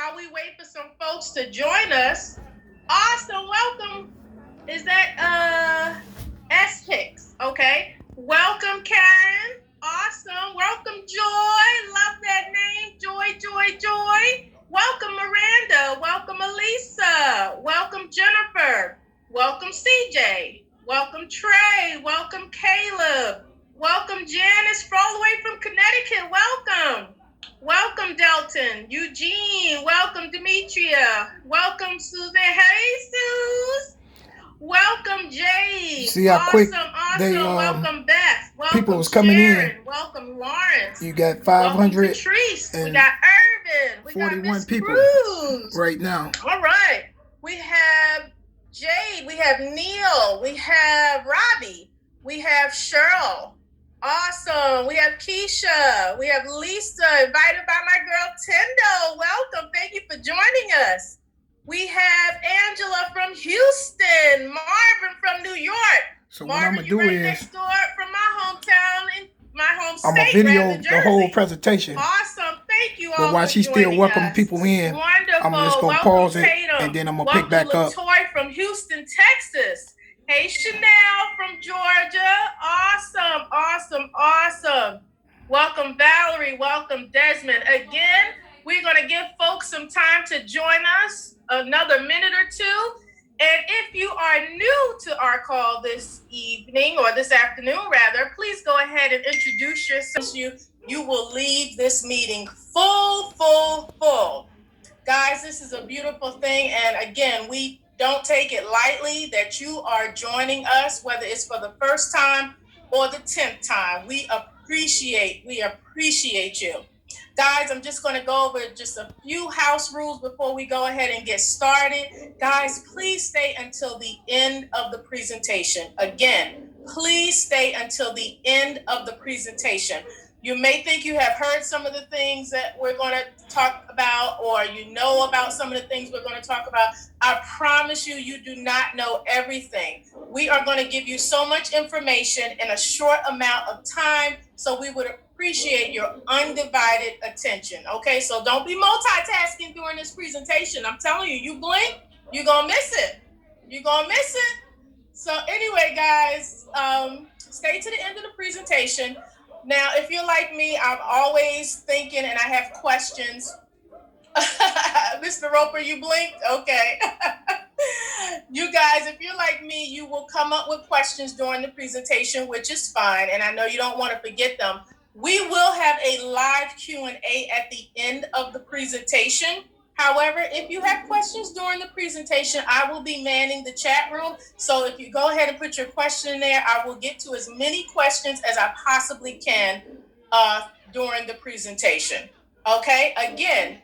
while we wait for some folks to join us, awesome, welcome. Is that S Hicks? Okay. Welcome, Karen. Awesome. Welcome, Joy. Love that name. Joy, Joy, Joy. Welcome, Miranda. Welcome, Elisa. Welcome, Jennifer. Welcome, CJ. Welcome, Trey. Welcome, Caleb. Welcome, Janice, all the way from Connecticut. Welcome. Welcome, Delton. Eugene. Welcome, Demetria. Welcome, Susan. Hey, Suze. Welcome, Jade. See how quick they Welcome, Beth. Welcome, people was coming Sharon. in. Welcome, Lawrence. You got Welcome, 500 Patrice. We and got Irvin. We got 41 Miss people Cruz. right now. All right. We have Jade. We have Neil. We have Robbie. We have Cheryl. Awesome. We have Keisha. We have Lisa, invited by my girl Tendo. Welcome. Thank you for joining us. We have Angela from Houston, Marvin from New York. So Marvin, what I'm gonna do is next door from my hometown in my home state. I'm gonna video the whole presentation. Awesome. Thank you all. But while she's still welcoming people in, wonderful. I'm just gonna pause it and then I'm gonna pick back up. Latoy from Houston, Texas. Hey, Chanel from Georgia. Awesome, awesome, awesome. Welcome, Valerie. Welcome, Desmond. Again, we're going to give folks some time to join us, another minute or two. And if you are new to our call this evening, or this afternoon rather, please go ahead and introduce yourself. You will leave this meeting full. Guys, this is a beautiful thing. And again, we don't take it lightly that you are joining us, whether it's for the first time or the 10th time. We appreciate you. Guys, I'm just going to go over just a few house rules before we go ahead and get started. Guys, please stay until the end of the presentation. Again, please stay until the end of the presentation. You may think you have heard some of the things that we're going to talk about, or you know about some of the things we're going to talk about. I promise you, you do not know everything. We are going to give you so much information in a short amount of time, so we would appreciate your undivided attention. Okay, so don't be multitasking during this presentation. I'm telling you, you blink, you're going to miss it. So anyway, guys, stay to the end of the presentation. Now, if you're like me, I'm always thinking and I have questions. Mr. Roper, you blinked? Okay. You guys, if you're like me, you will come up with questions during the presentation, which is fine. And I know you don't want to forget them. We will have a live Q&A at the end of the presentation. However, if you have questions during the presentation, I will be manning the chat room. So if you go ahead and put your question in there, I will get to as many questions as I possibly can during the presentation. Okay, again,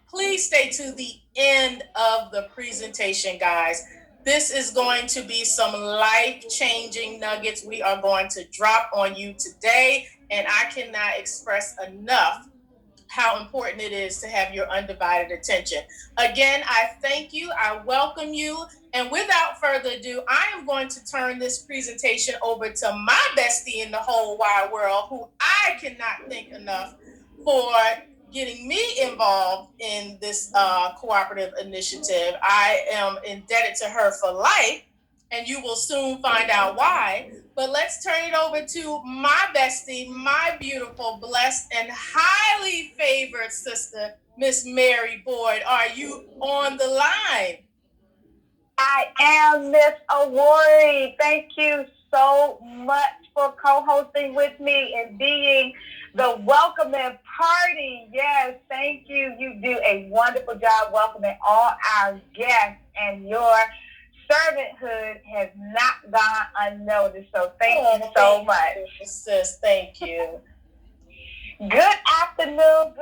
please stay to the end of the presentation, guys. This is going to be some life-changing nuggets we are going to drop on you today. And I cannot express enough how important it is to have your undivided attention. Again, I thank you. I welcome you. And without further ado, I am going to turn this presentation over to my bestie in the whole wide world, who I cannot thank enough for getting me involved in this cooperative initiative. I am indebted to her for life, and you will soon find out why. But let's turn it over to my bestie, my beautiful, blessed, and highly favored sister, Miss Mary Boyd. Are you on the line? I am, Miss Awori. Thank you so much for co-hosting with me and being the welcoming party. Yes, thank you. You do a wonderful job welcoming all our guests, and your servanthood has not gone unnoticed. So thank you so much. Sis, thank you. Good afternoon,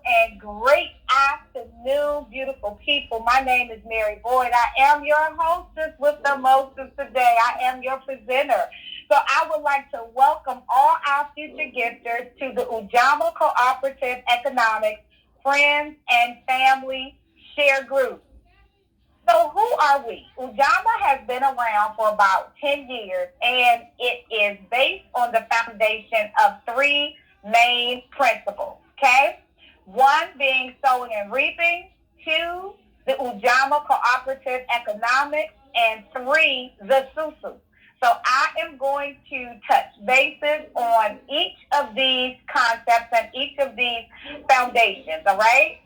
and great afternoon, beautiful people. My name is Mary Boyd. I am your hostess with the mostest today. I am your presenter. So I would like to welcome all our future gifters to the Ujamaa Cooperative Economics Friends and Family Share Group. So who are we? Ujamaa has been around for about 10 years, and it is based on the foundation of three main principles, okay? One being sowing and reaping, two, the Ujamaa Cooperative Economics, and three, the Susu. So I am going to touch bases on each of these concepts and each of these foundations, all right?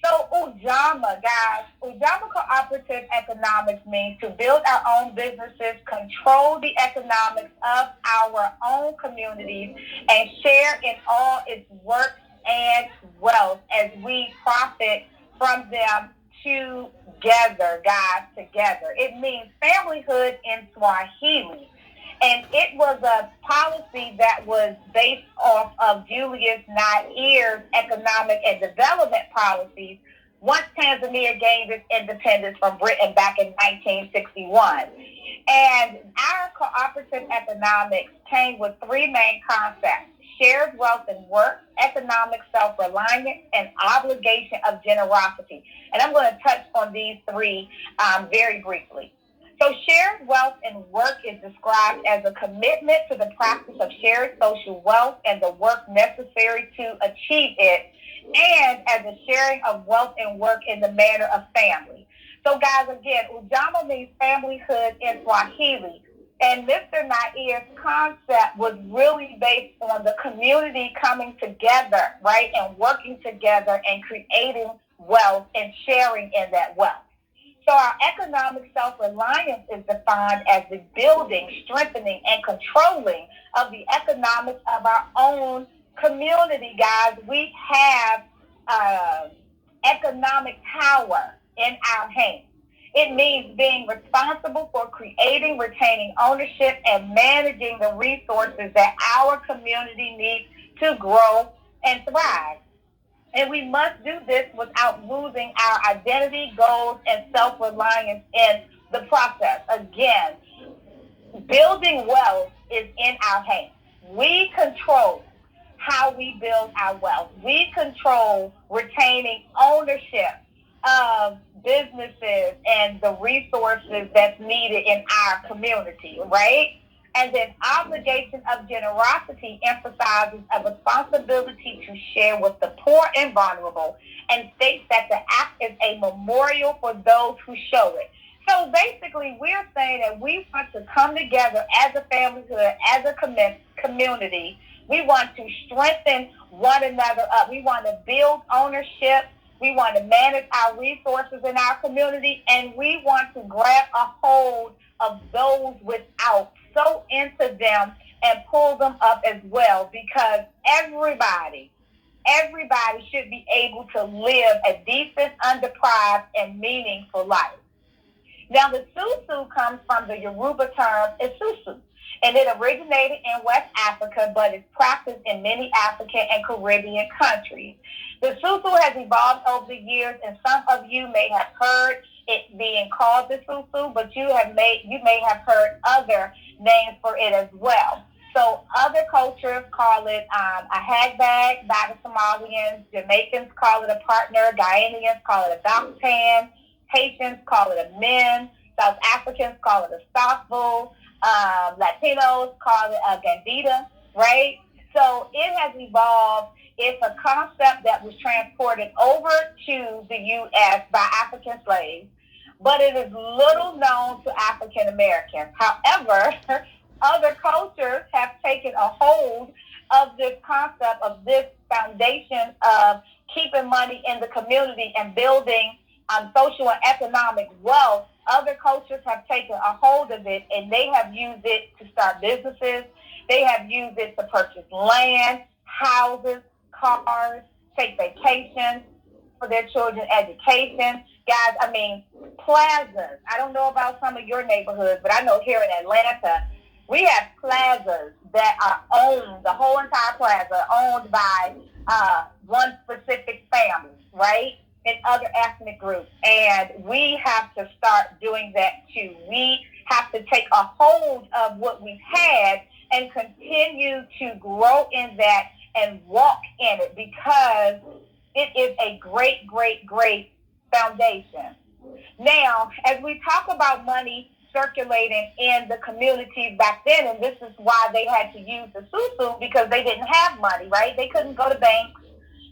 So Ujamaa, guys, Ujamaa Cooperative Economics means to build our own businesses, control the economics of our own communities, and share in all its work and wealth as we profit from them together, guys, together. It means familyhood in Swahili. And it was a policy that was based off of Julius Nyerere's economic and development policies once Tanzania gained its independence from Britain back in 1961. And our cooperative economics came with three main concepts: shared wealth and work, economic self-reliance, and obligation of generosity. And I'm going to touch on these three very briefly. So shared wealth and work is described as a commitment to the practice of shared social wealth and the work necessary to achieve it, and as a sharing of wealth and work in the manner of family. So guys, again, Ujamaa means familyhood in Swahili. And Mr. Nyerere's concept was really based on the community coming together, right, and working together and creating wealth and sharing in that wealth. So our economic self-reliance is defined as the building, strengthening, and controlling of the economics of our own community, guys. We have economic power in our hands. It means being responsible for creating, retaining ownership, and managing the resources that our community needs to grow and thrive. And we must do this without losing our identity, goals, and self-reliance in the process. Again, building wealth is in our hands. We control how we build our wealth. We control retaining ownership of businesses and the resources that's needed in our community, right? And then obligation of generosity emphasizes a responsibility to share with the poor and vulnerable, and states that the act is a memorial for those who show it. So basically, we're saying that we want to come together as a familyhood, as a community. We want to strengthen one another up. We want to build ownership. We want to manage our resources in our community, and we want to grab a hold of those without, sow into them, and pull them up as well, because everybody should be able to live a decent, undeprived, and meaningful life. Now, the Susu comes from the Yoruba term Isusu, and it originated in West Africa, but is practiced in many African and Caribbean countries. The Susu has evolved over the years, and some of you may have heard it being called the Susu, but you may have heard other names for it as well. So other cultures call it a hag bag by the Somalians. Jamaicans call it a partner. Ghanaians call it a dappan. Haitians call it a min. South Africans call it a stockbull. Latinos call it a gandita, right? So it has evolved. It's a concept that was transported over to the U.S. by African slaves, but it is little known to African Americans. However, other cultures have taken a hold of this concept, of this foundation of keeping money in the community and building social and economic wealth. Other cultures have taken a hold of it, and they have used it to start businesses. They have used it to purchase land, houses, cars, take vacations for their children's education. Guys, I mean, plazas. I don't know about some of your neighborhoods, but I know here in Atlanta, we have plazas that are owned, the whole entire plaza, owned by one specific family, right? And other ethnic groups. And we have to start doing that too. We have to take a hold of what we've had and continue to grow in that and walk in it, because it is a great, great, great foundation. Now, as we talk about money circulating in the communities back then, and this is why they had to use the SUSU, because they didn't have money, right? They couldn't go to banks,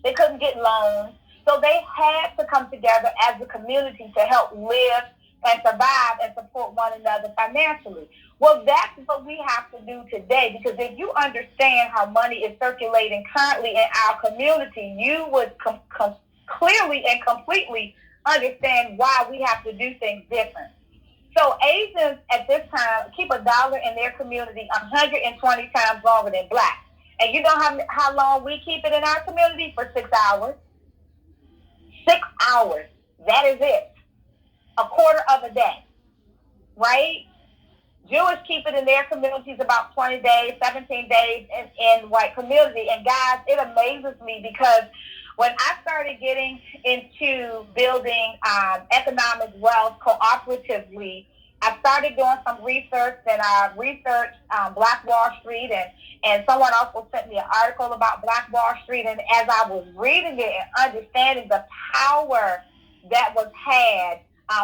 they couldn't get loans, so they had to come together as a community to help live and survive and support one another financially. Well, that's what we have to do today, because if you understand how money is circulating currently in our community, you would clearly and completely understand why we have to do things different. So Asians at this time keep $1 in their community 120 times longer than Black. And you know how long we keep it in our community? For 6 hours. 6 hours. That is it. A quarter of a day. Right? Jewish keep it in their communities about 20 days, 17 days in white community. And guys, it amazes me, because when I started getting into building economic wealth cooperatively, I started doing some research, and I researched Black Wall Street, and someone also sent me an article about Black Wall Street. And as I was reading it and understanding the power that was had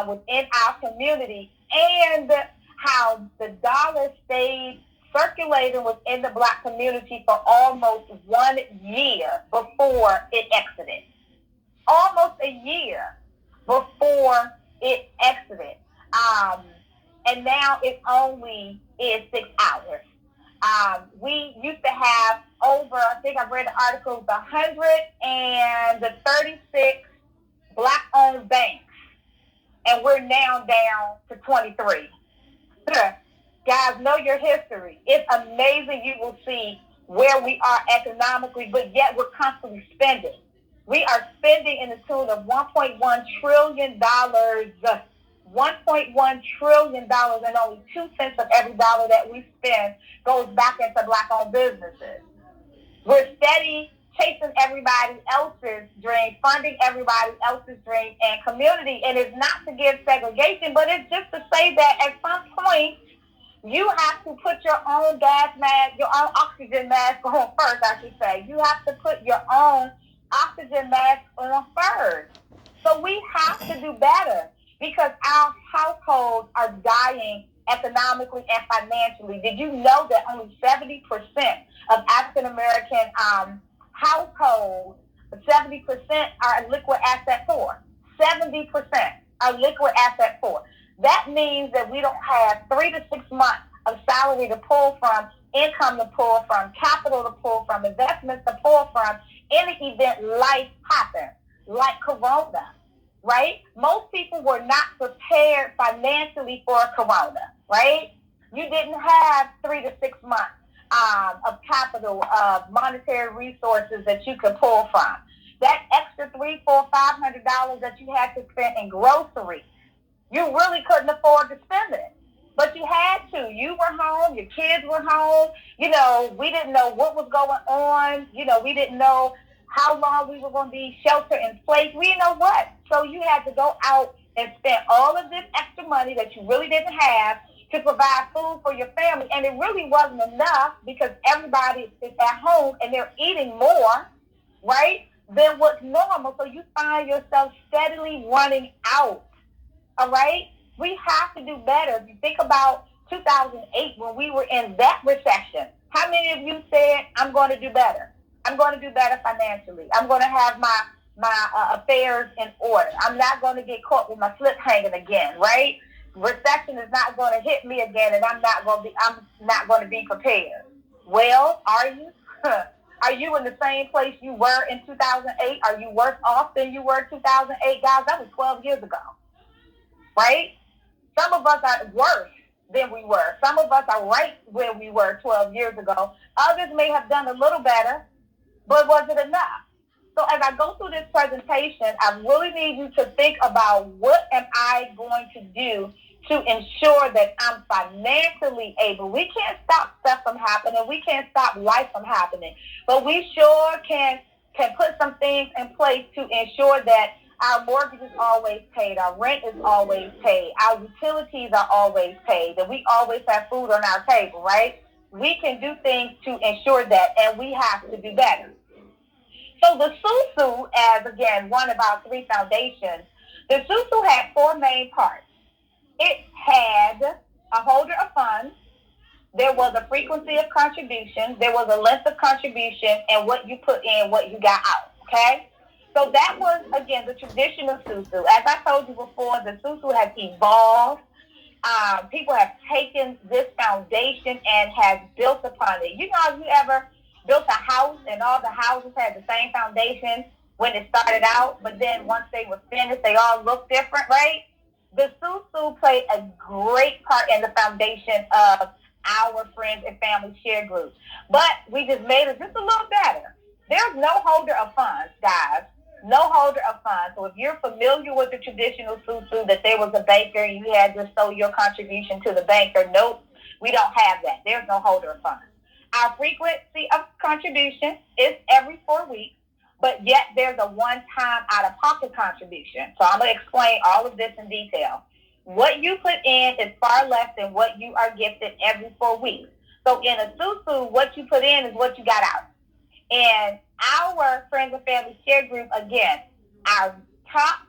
within our community, and how the dollar stayed circulating within the Black community for almost 1 year before it exited. Almost a year before it exited. And now it only is 6 hours. We used to have over, I think I read the article, 136 Black-owned banks. And we're now down to 23. Guys, know your history. It's amazing. You will see where we are economically, but yet we're constantly spending. We are spending in the tune of $1.1 trillion. $1.1 trillion, and only 2 cents of every dollar that we spend goes back into Black-owned businesses. We're steady chasing everybody else's dream, funding everybody else's dream and community. And it's not to give segregation, but it's just to say that at some point, you have to put your own gas mask, your own oxygen mask on first, I should say. You have to put your own oxygen mask on first. So we have to do better, because our households are dying economically and financially. Did you know that only 70% of African-American households, 70% are liquid asset poor? 70% are liquid asset poor. That means that we don't have 3 to 6 months of salary to pull from, income to pull from, capital to pull from, investments to pull from, in the event life happens, like Corona, right? Most people were not prepared financially for Corona, right? You didn't have 3 to 6 months of capital, of monetary resources that you could pull from. That extra $300, $400, $500 that you had to spend in groceries, you really couldn't afford to spend it. But you had to. You were home. Your kids were home. You know, we didn't know what was going on. You know, we didn't know how long we were going to be shelter in place. We didn't know what. So you had to go out and spend all of this extra money that you really didn't have to provide food for your family. And it really wasn't enough, because everybody is at home and they're eating more, right, than what's normal. So you find yourself steadily running out. All right? We have to do better. If you think about 2008, when we were in that recession, how many of you said, I'm going to do better? I'm going to do better financially. I'm going to have my affairs in order. I'm not going to get caught with my slip hanging again, right? Recession is not going to hit me again, and I'm not going to be prepared. Well, are you? Are you in the same place you were in 2008? Are you worse off than you were in 2008? Guys, that was 12 years ago. Right? Some of us are worse than we were. Some of us are right where we were 12 years ago. Others may have done a little better, but was it enough? So as I go through this presentation, I really need you to think about, what am I going to do to ensure that I'm financially able? We can't stop stuff from happening. We can't stop life from happening. But we sure can put some things in place to ensure that our mortgage is always paid, our rent is always paid, our utilities are always paid, that we always have food on our table, right? We can do things to ensure that, and we have to do better. So the SUSU, as again, one of our 3 foundations, the SUSU had 4 main parts. It had a holder of funds, there was a frequency of contribution, there was a length of contribution, and what you put in, what you got out, okay? So that was, again, the traditional SUSU. As I told you before, the SUSU has evolved. People have taken this foundation and have built upon it. You know, if you ever built a house and all the houses had the same foundation when it started out, but then once they were finished, they all looked different, right? The SUSU played a great part in the foundation of our friends and family share group. But we just made it just a little better. There's no holder of funds, guys. No holder of funds. So if you're familiar with the traditional SUSU, that there was a banker and you had to sow your contribution to the banker, nope, we don't have that. There's no holder of funds. Our frequency of contribution is every 4 weeks, but yet there's a one-time out-of-pocket contribution. So I'm going to explain all of this in detail. What you put in is far less than what you are gifted every 4 weeks. So in a SUSU, what you put in is what you got out. And our Friends and Family Share Group, again, our top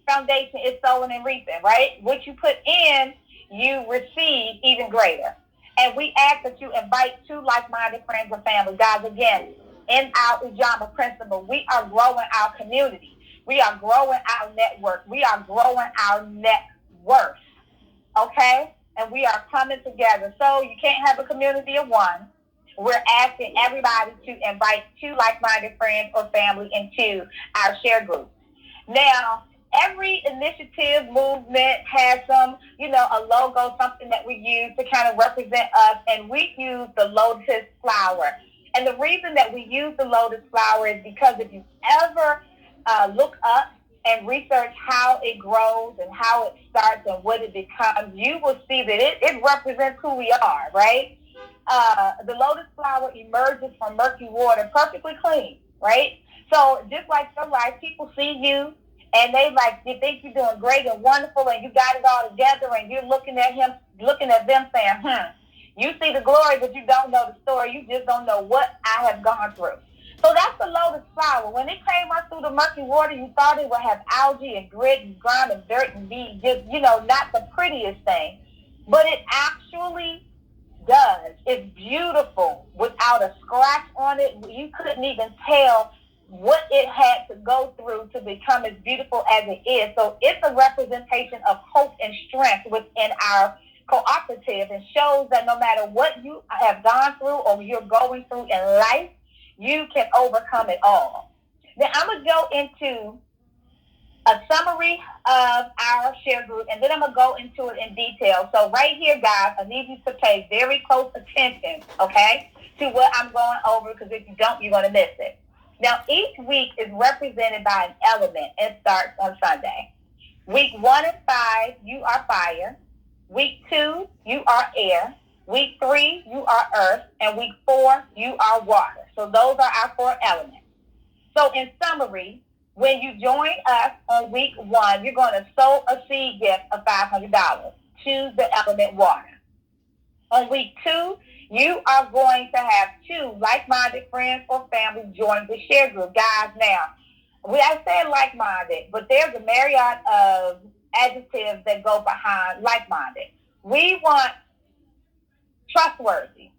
foundation is sowing and reaping, right? What you put in, you receive even greater. And we ask that you invite 2 like-minded friends and family. Guys, again, in our Ujamaa principle, we are growing our community. We are growing our network. We are growing our net worth, okay? And we are coming together. So you can't have a community of one. We're asking everybody to invite 2 like-minded friends or family into our share group. Now, every initiative, movement has some, a logo, something that we use to kind of represent us, and we use the lotus flower. And the reason that we use the lotus flower is because if you ever look up and research how it grows and how it starts and what it becomes, you will see that it represents who we are, right? The lotus flower emerges from murky water perfectly clean, right? So just like your life, people see you and they think you're doing great and wonderful and you got it all together and you're looking at them saying, you see the glory, but you don't know the story. You just don't know what I have gone through. So that's the lotus flower. When it came up through the murky water, you thought it would have algae and grit and grime and dirt and be just, not the prettiest thing. But it actually does. It's beautiful without a scratch on it. You couldn't even tell what it had to go through to become as beautiful as it is. So it's a representation of hope and strength within our cooperative, and shows that no matter what you have gone through or you're going through in life, you can overcome it all. Now I'm going to go into a summary of our share group, and then I'm going to go into it in detail. So right here, guys, I need you to pay very close attention, okay, to what I'm going over, because if you don't, you're going to miss it. Now, each week is represented by an element and starts on Sunday. Week 1 and 5, you are fire. Week 2, you are air. Week 3, you are earth. And week 4, you are water. So those are our 4 elements. So in summary, when you join us on week 1, you're going to sow a seed gift of $500. Choose the element water. On week 2, you are going to have 2 like-minded friends or family join the share group. Guys, now, I say like-minded, but there's a myriad of adjectives that go behind like-minded. We want trustworthy,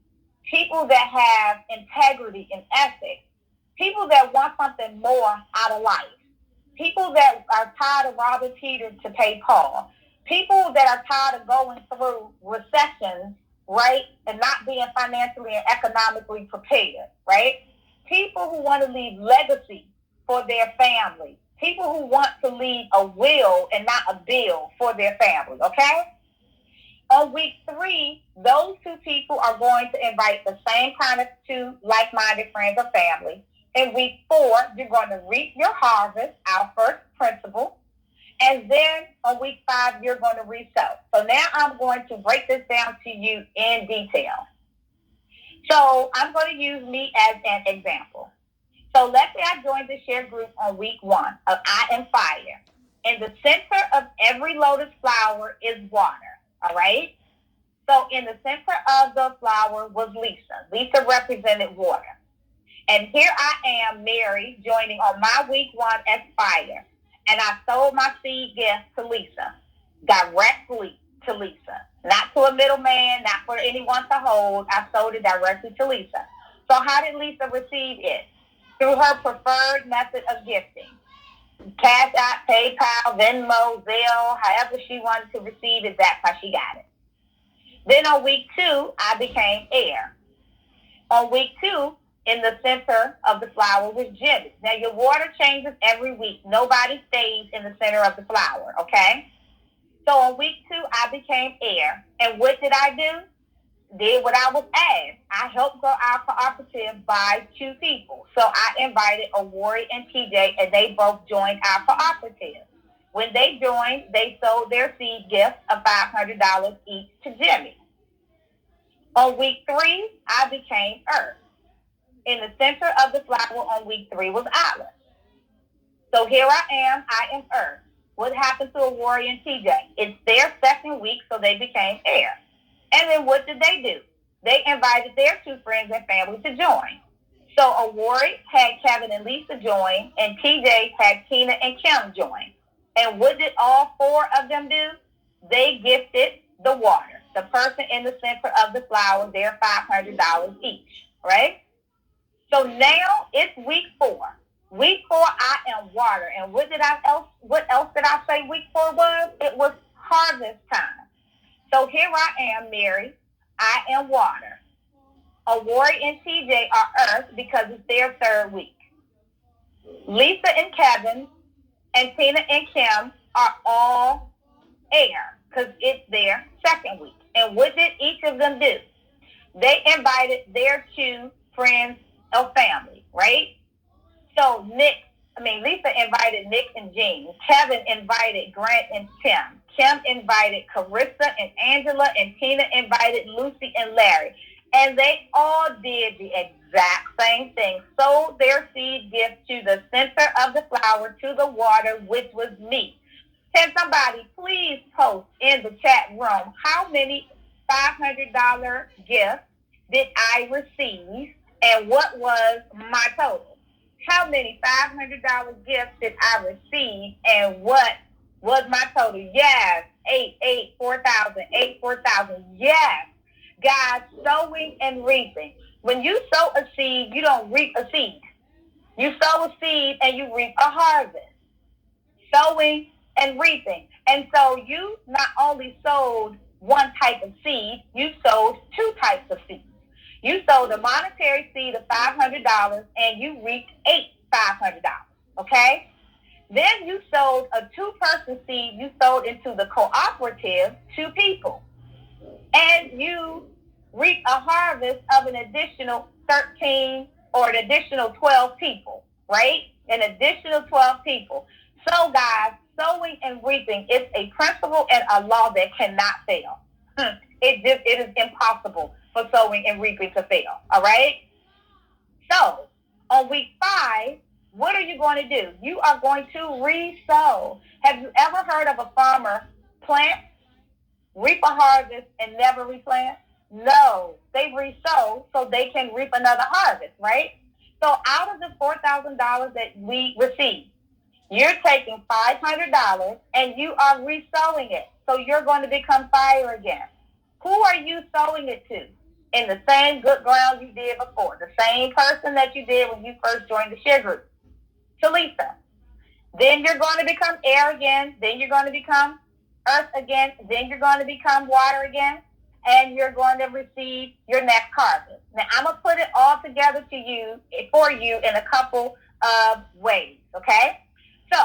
people that have integrity and ethics, people that want something more out of life, people that are tired of robbing Peter to pay Paul, people that are tired of going through recessions, right, and not being financially and economically prepared, right? People who want to leave legacy for their family, people who want to leave a will and not a bill for their family, okay? On week 3, those 2 people are going to invite the same kind of 2 like-minded friends or family. In week 4, you're going to reap your harvest, our first principle. And then on week 5, you're going to resow. So now I'm going to break this down to you in detail. So I'm going to use me as an example. So let's say I joined the share group on week 1 of I Am Fire. In the center of every lotus flower is water, all right? So in the center of the flower was Lisa. Lisa represented water. And here I am, Mary, joining on my week 1 as Fire. And I sold my seed gift to Lisa directly to Lisa. Not to a middleman, not for anyone to hold. I sold it directly to Lisa. So how did Lisa receive it? Through her preferred method of gifting. Cash App, PayPal, Venmo, Zelle, however she wanted to receive it, that's how she got it. Then on week 2, I became heir. On week 2, in the center of the flower was Jimmy. Now, your water changes every week. Nobody stays in the center of the flower, okay? So on week 2, I became heir. And what did I do? Did what I was asked. I helped grow our cooperative by 2 people. So I invited Awori and TJ, and they both joined our cooperative. When they joined, they sold their seed gift of $500 each to Jimmy. On week 3, I became Earth. In the center of the flower on week 3 was Atlas. So here I am Earth. What happened to Awori and TJ? It's their second week, so they became heir. And then what did they do? They invited their 2 friends and family to join. So Awori had Kevin and Lisa join, and TJ had Tina and Kim join. And what did all 4 of them do? They gifted the water, the person in the center of the flower, their $500 each, right? So now it's week 4. Week 4, I am water. And what else did I say week 4 was? It was harvest time. So here I am, Mary. I am water. Awori and TJ are earth because it's their 3rd week. Lisa and Kevin and Tina and Kim are all air because it's their 2nd week. And what did each of them do? They invited their 2 friends of family, right? So Lisa invited Nick and Jean. Kevin invited Grant and Tim. Kim invited Carissa and Angela, and Tina invited Lucy and Larry. And they all did the exact same thing. Sold their seed gift to the center of the flower, to the water, which was me. Can somebody please post in the chat room how many $500 gifts did I receive and what was my total? How many $500 gifts did I receive and what was my total? Yes, 4,000. Yes. Guys, sowing and reaping. When you sow a seed, you don't reap a seed. You sow a seed and you reap a harvest. Sowing and reaping. And so you not only sowed one type of seed, you sowed 2 types of seeds. You sold a monetary seed of $500 and you reaped $500, okay? Then you sold a 2-person seed. You sold into the cooperative 2 people. And you reap a harvest of an additional 13 or an additional 12 people, right? An additional 12 people. So, guys, sowing and reaping is a principle and a law that cannot fail. It is impossible for sowing and reaping to fail, all right? So, on week 5, what are you going to do? You are going to re-sow. Have you ever heard of a farmer plant, reap a harvest, and never replant? No, they re-sow so they can reap another harvest, right? So out of the $4,000 that we received, you're taking $500 and you are re-sowing it. So you're going to become fire again. Who are you sowing it to? In the same good ground you did before. The same person that you did when you first joined the share group. To Lisa. Then you're going to become air again. Then you're going to become earth again. Then you're going to become water again. And you're going to receive your next harvest. Now, I'm going to put it all together for you in a couple of ways, okay? So,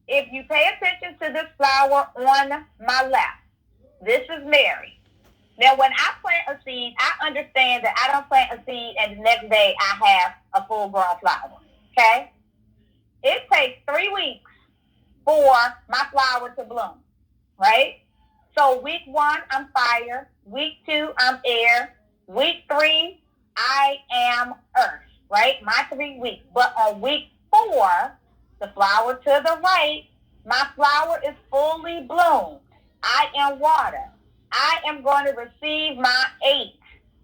if you pay attention to this flower on my left, this is Mary. Now, when I plant a seed, I understand that I don't plant a seed and the next day I have a full-grown flower, okay? It takes 3 weeks for my flower to bloom, right? So week 1, I'm fire. Week 2, I'm air. Week 3, I am earth, right? My 3 weeks. But on week 4, the flower to the right, my flower is fully bloomed. I am water. I am going to receive my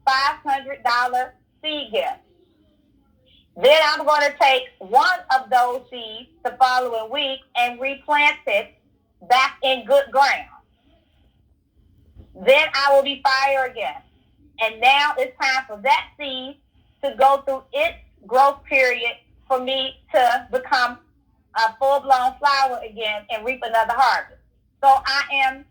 $500 seed gift. Then I'm going to take one of those seeds the following week and replant it back in good ground. Then I will be fire again. And now it's time for that seed to go through its growth period for me to become a full-blown flower again and reap another harvest. So I am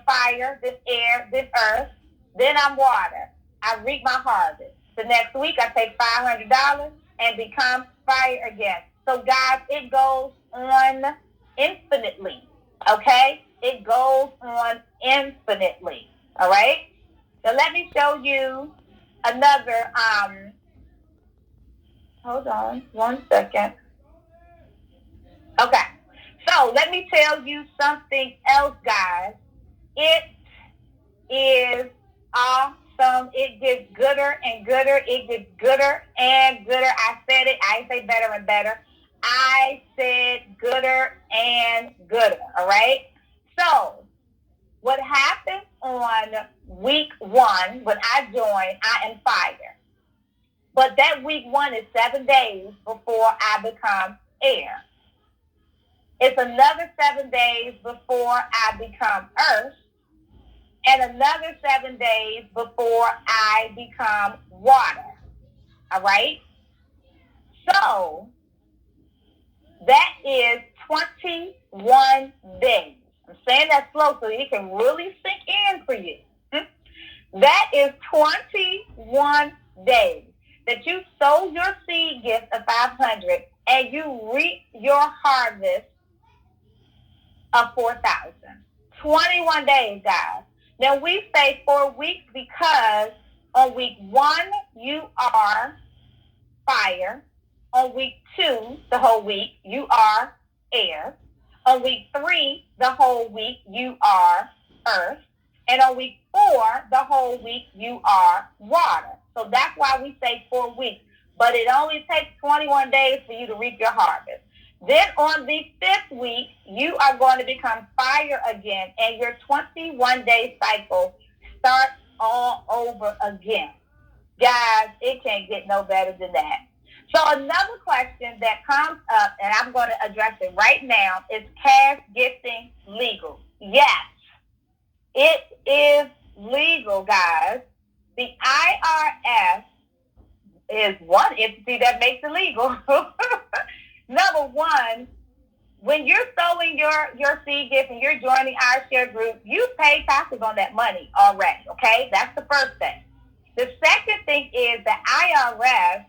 fire, this air, this earth. Then I'm water. I reap my harvest. The next week I take $500 and become fire again. So guys, it goes on infinitely. Okay? It goes on infinitely. All right? So let me show you another, hold on 1 second. Okay. So let me tell you something else, guys. It is awesome. It gets gooder and gooder. It gets gooder and gooder. I said it. I didn't say better and better. I said gooder and gooder. All right? So what happened on week 1 when I joined, I am fire. But that week 1 is 7 days before I become air. It's another 7 days before I become earth. And another 7 days before I become water. All right? So that is 21 days. I'm saying that slow so it can really sink in for you. That is 21 days that you sow your seed gift of 500 and you reap your harvest of 4,000. 21 days, guys. Now we say 4 weeks because on week 1 you are fire. On week 2, the whole week, you are air. On week 3, the whole week, you are earth. And on week 4, the whole week, you are water. So that's why we say 4 weeks. But it only takes 21 days for you to reap your harvest. Then on the 5th week, you are going to become fire again. And your 21-day cycle starts all over again. Guys, it can't get no better than that. So another question that comes up, and I'm going to address it right now, is cash gifting legal? Yes, it is legal, guys. The IRS is one entity that makes it legal. Number one, when you're sowing your seed gift and you're joining our share group, you pay taxes on that money already, okay? That's the first thing. The second thing is the IRS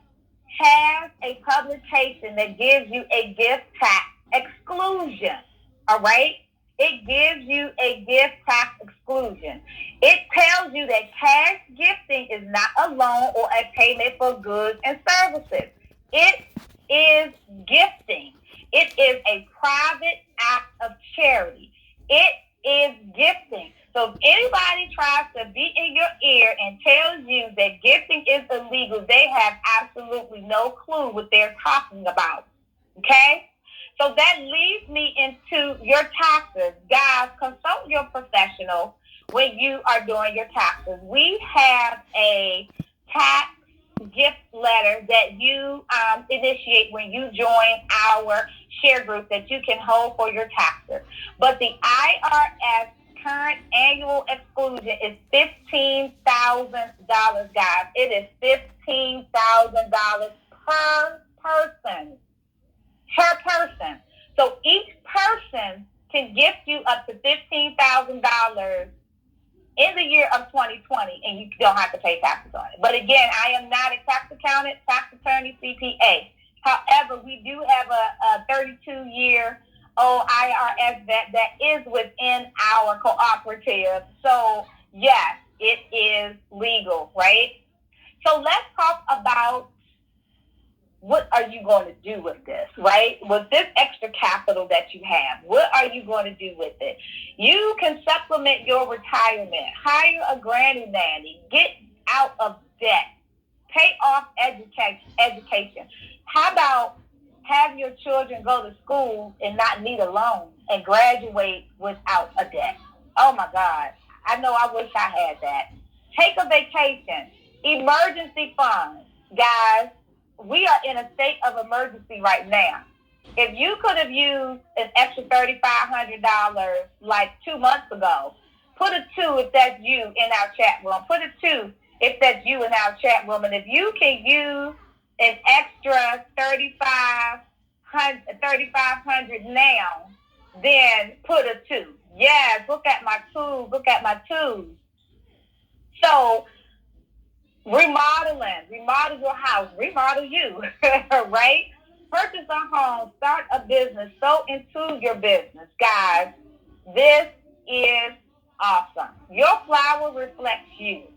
has a publication that gives you a gift tax exclusion, all right? It gives you a gift tax exclusion. It tells you that cash gifting is not a loan or a payment for goods and services. It is gifting. It is a private act of charity. It is gifting. So if anybody tries to be in your ear and tells you that gifting is illegal, they have absolutely no clue what they're talking about. Okay? So that leads me into your taxes. Guys, consult your professional when you are doing your taxes. We have a tax gift letter that you initiate when you join our share group that you can hold for your taxes. But the IRS current annual exclusion is $15,000, guys. It is $15,000 per person. Per person. So each person can gift you up to $15,000 in the year of 2020, and you don't have to pay taxes on it. But again, I am not a tax accountant, tax attorney, CPA. However, we do have a 32-year-old IRS vet that is within our cooperative. So, yes, it is legal, right? So let's talk about what are you going to do with this, right? With this extra capital that you have, what are you going to do with it? You can supplement your retirement, hire a granny nanny, get out of debt, pay off education. How about have your children go to school and not need a loan and graduate without a debt? Oh my God. I know I wish I had that. Take a vacation. Emergency funds. Guys, we are in a state of emergency right now. If you could have used an extra $3,500 like 2 months ago, Put a 2 if that's you in our chat room. Put a 2 if that's you in our chat room. And if you can use an extra 3,500 now, then put a 2. Yes, look at my 2s. Look at my 2s. So remodel your house, remodel you, right? Purchase a home, start a business, sow into your business. Guys, this is awesome. Your flower reflects you.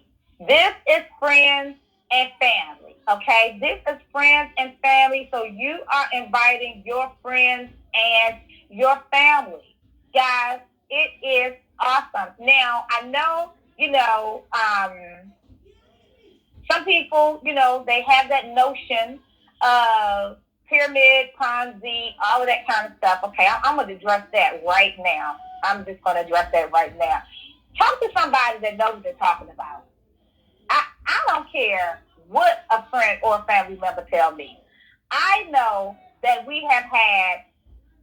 This is friends and family, okay? This is friends and family, so you are inviting your friends and your family. Guys, it is awesome. Now, I know, some people, they have that notion of pyramid, Ponzi, all of that kind of stuff. Okay, I'm going to address that right now. I'm just going to address that right now. Talk to somebody that knows what they're talking about. I don't care what a friend or a family member tell me. I know that we have had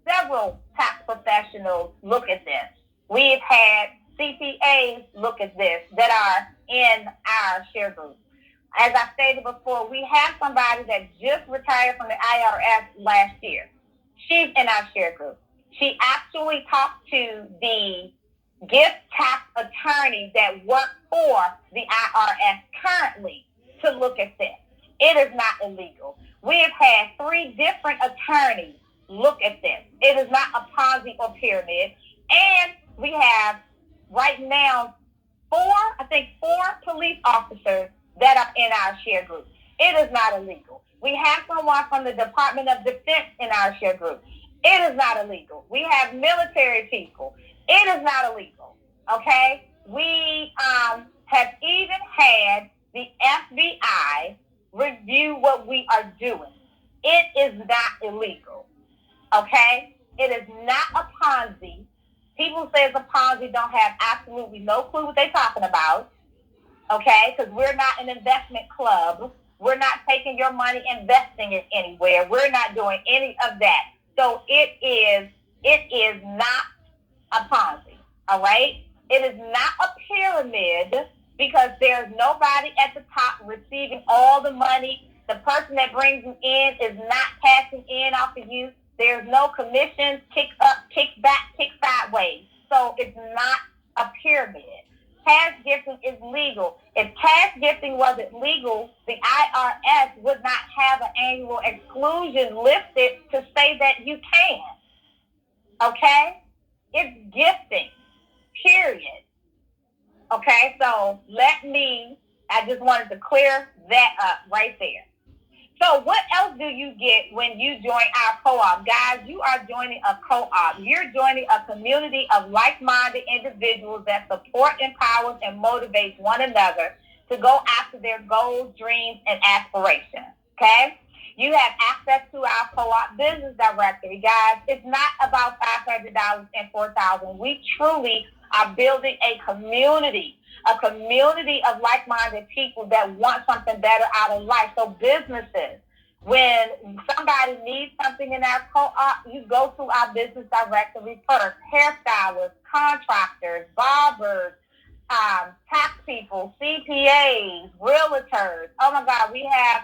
several tax professionals look at this. We've had CPAs look at this that are in our share group. As I stated before, we have somebody that just retired from the IRS last year. She's in our share group. She actually talked to the gift tax attorney that works for the IRS currently to look at this. It is not illegal. We have had 3 different attorneys look at this. It is not a Ponzi or pyramid. And we have right now 4 police officers that are in our share group. It is not illegal. We have someone from the Department of Defense in our share group. It is not illegal. We have military people. It is not illegal. Okay? We have even had the FBI review what we are doing. It is not illegal. Okay? It is not a Ponzi. People say it's a Ponzi, don't have absolutely no clue what they're talking about. Okay? Because we're not an investment club. We're not taking your money, investing it anywhere. We're not doing any of that. So it is not a Ponzi. All right? It is not a pyramid because there's nobody at the top receiving all the money. The person that brings you in is not cashing in off of you. There's no commissions, kick up, kick back, kick sideways. So it's not a pyramid. Cash gifting is legal. If cash gifting wasn't legal, the IRS would not have an annual exclusion listed to say that you can. Okay? It's gifting, period. Okay, so I just wanted to clear that up right there. So what else do you get when you join our co-op? Guys, you are joining a co-op. You're joining a community of like-minded individuals that support, empowers, and motivates one another to go after their goals, dreams, and aspirations. Okay? You have access to our co-op business directory. Guys, it's not about $500 and $4,000. We truly are building a community of like-minded people that want something better out of life. So businesses, when somebody needs something in our co-op, you go to our business directory first. Hairstylists, contractors, barbers, tax people, CPAs, realtors. Oh my God, we have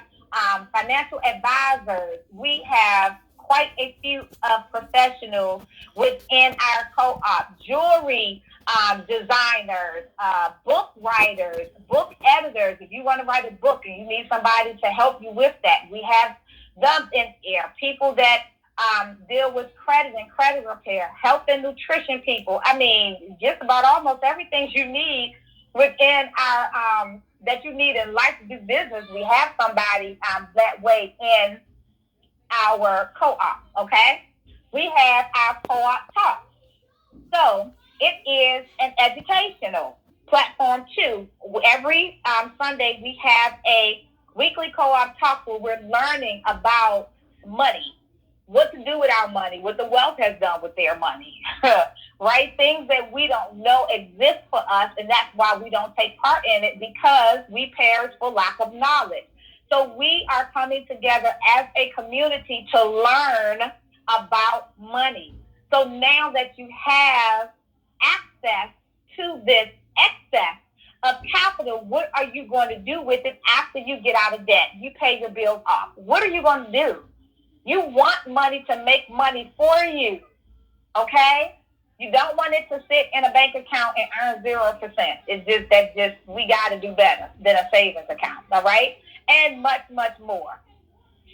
financial advisors. We have quite a few professionals within our co-op. Jewelry designers, book writers, book editors. If you want to write a book and you need somebody to help you with that, we have them in here. People that deal with credit and credit repair, health and nutrition people. I mean, just about almost everything you need within our that you need in life to do business. We have somebody that way in our co-op. Okay, we have our co-op talk. So it is an educational platform too. Every Sunday we have a weekly co-op talk where we're learning about money, what to do with our money, what the wealth has done with their money, right? Things that we don't know exist for us, and that's why we don't take part in it, because we perish for lack of knowledge. So we are coming together as a community to learn about money. So now that you have access to this excess of capital, what are you going to do with it after you get out of debt? You pay your bills off. What are you going to do? You want money to make money for you, okay? You don't want it to sit in a bank account and earn 0%. It's just we got to do better than a savings account, all right? And much, much more.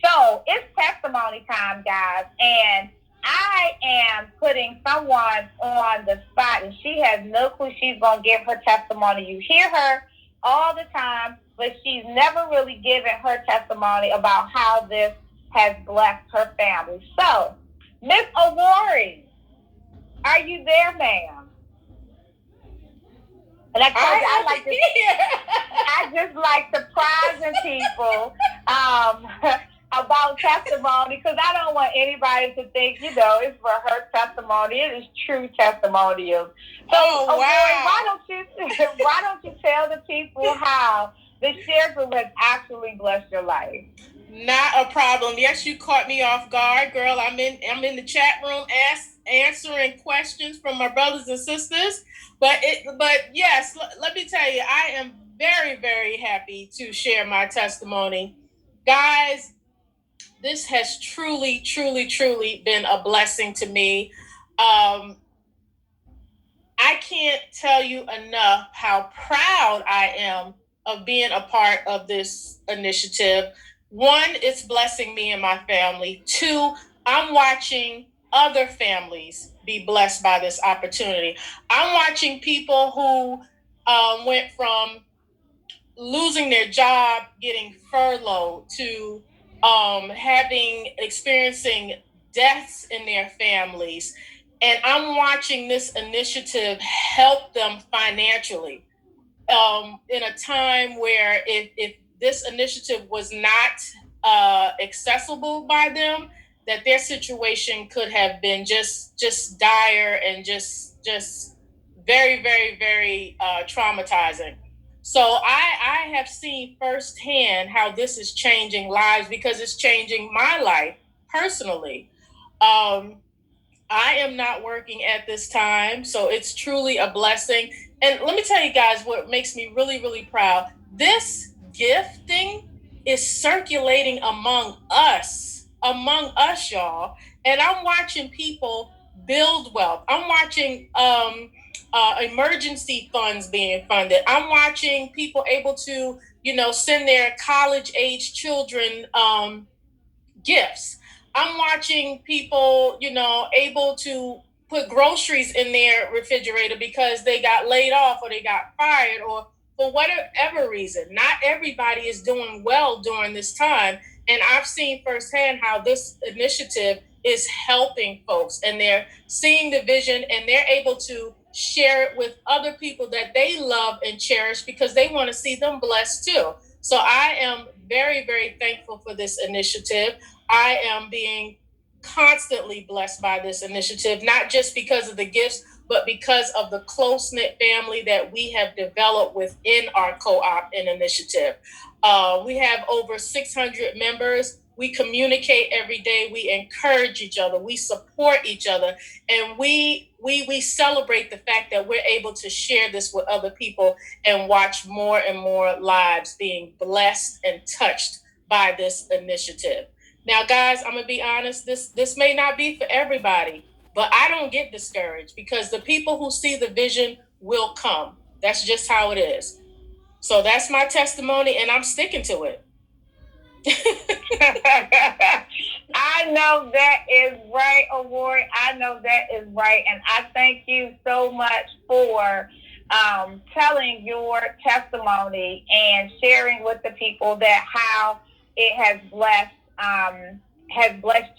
So it's testimony time, guys, and I am putting someone on the spot, and she has no clue she's going to give her testimony. You hear her all the time, but she's never really given her testimony about how this has blessed her family. So, Miss Awori, are you there, ma'am? And I just like surprising people about testimony, because I don't want anybody to think, it's for her testimony. It is true testimonials. So, wow. Why don't you tell the people how the share group has actually blessed your life? Not a problem. Yes, you caught me off guard, girl. I'm in the chat room answering questions from my brothers and sisters. But yes, let me tell you, I am very, very happy to share my testimony. Guys, this has truly, truly, truly been a blessing to me. I can't tell you enough how proud I am of being a part of this initiative. One, it's blessing me and my family. Two, I'm watching other families be blessed by this opportunity. I'm watching people who went from losing their job, getting furloughed, to experiencing deaths in their families. And I'm watching this initiative help them financially in a time where if this initiative was not accessible by them, that their situation could have been just dire and just very, very, very traumatizing. So I have seen firsthand how this is changing lives, because it's changing my life personally. I am not working at this time, so it's truly a blessing. And let me tell you guys what makes me really, really proud. This gifting is circulating among us, y'all. And I'm watching people build wealth. I'm watching emergency funds being funded. I'm watching people able to, send their college-age children gifts. I'm watching people, able to put groceries in their refrigerator because they got laid off or they got fired, or for whatever reason. Not everybody is doing well during this time. And I've seen firsthand how this initiative is helping folks, and they're seeing the vision and they're able to share it with other people that they love and cherish, because they want to see them blessed too. So I am very, very thankful for this initiative. I am being constantly blessed by this initiative, not just because of the gifts, but because of the close-knit family that we have developed within our co-op and initiative. We have over 600 members. We communicate every day. We encourage each other. We support each other. And we celebrate the fact that we're able to share this with other people and watch more and more lives being blessed and touched by this initiative. Now, guys, I'm going to be honest. This may not be for everybody, but I don't get discouraged, because the people who see the vision will come. That's just how it is. So that's my testimony, and I'm sticking to it. I know that is right, Awori. I know that is right. And I thank you so much for telling your testimony and sharing with the people that how it has blessed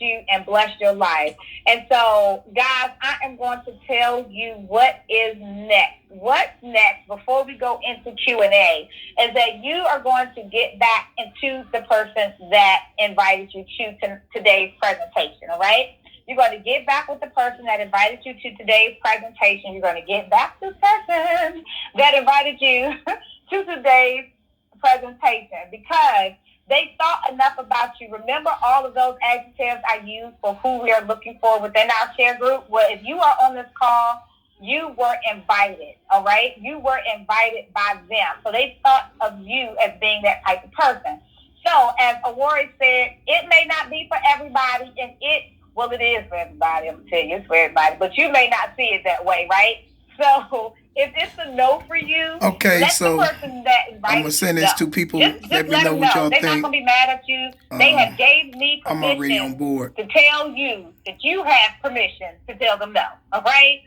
you and blessed your life. And so, guys, I am going to tell you what is next. What's next before we go into Q&A is that you are going to get back into the person that invited you to today's presentation, all right? You're going to get back with the person that invited you to today's presentation. You're going to get back to the person that invited you to today's presentation, because they thought enough about you. Remember all of those adjectives I used for who we are looking for within our share group? Well, if you are on this call, you were invited, all right? You were invited by them. So they thought of you as being that type of person. So as Awori said, it may not be for everybody, and it is for everybody. I'm going to tell you, it's for everybody, but you may not see it that way, right? So if it's a no for you, okay, so the person that I'm going to send this to people. Just let me know what y'all think. They're not going to be mad at you. They have gave me permission I'm already on board to tell you that you have permission to tell them no, all right?